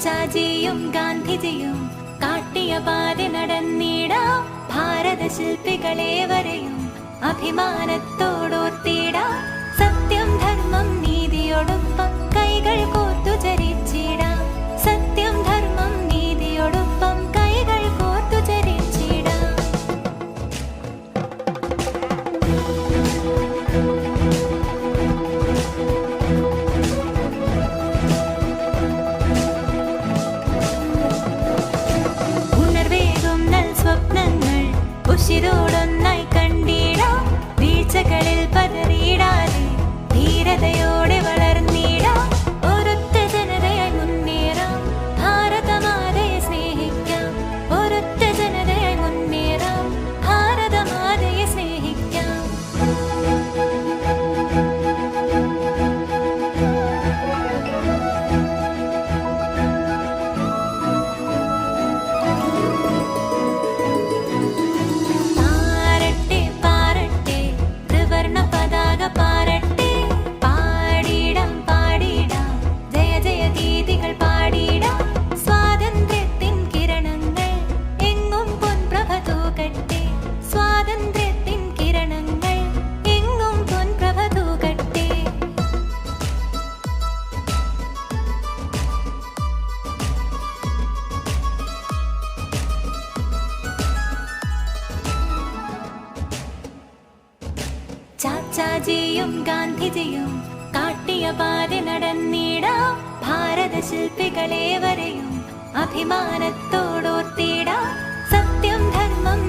ചാച്ചാജിയും ഗാന്ധിജിയും കാട്ടിയ പാതി നടന്നിടാം. ഭാരത ശില്പികളേവരെയും അഭിമാനത്തോടോർത്തിടാം. സത്യം ധർമ്മം നീതിയോടൊപ്പം കൈകൾ കോർത്തു ചരിച്ചിടാം. സത്യം ധർമ്മം നീതിയോടൊപ്പം കൈകൾ കോർത്തു ചരിച്ചിടാം. ഉണർവേകും നൽ സ്വപ്നങ്ങൾ ഉശിരോടൊന്നായി കണ്ടിടാം. വീഴ്ചകളിൽ പതറിയിടാതെ ധീരതയോടെ വളർന്നിടാം. ഒരൊറ്റ ജനതയായി മുന്നേറാം. ഭാരതമാതയെ സ്നേഹിക്കാം. ഒരൊറ്റ ജനതയായി മുന്നേറാം. ഭാരതമാതയെ സ്നേഹിക്കാം. പാരട്ടെ പാരട്ടെ ത്രിവർണ്ണ പതാക പാരട്ടെ. പാടിടാം പാടിടാം ജയ ജയ ഗീതികൾ പാടിടാം. സ്വാതന്ത്ര്യത്തിൻ കിരണങ്ങൾ എങ്ങും പൊൻപ്രഭ തൂകട്ടെ. സ്വാതന്ത്ര്യത്തിൻ കിരണങ്ങൾ എങ്ങും പൊൻപ്രഭ തൂകട്ടെ. ചാച്ചാജിയും ഗാന്ധിജിയും കാട്ടിയ പാതി നടന്നിടാം. ഭാരത ശില്പികളേവരെയും അഭിമാനത്തോടോർത്തിടാം. സത്യം ധർമ്മം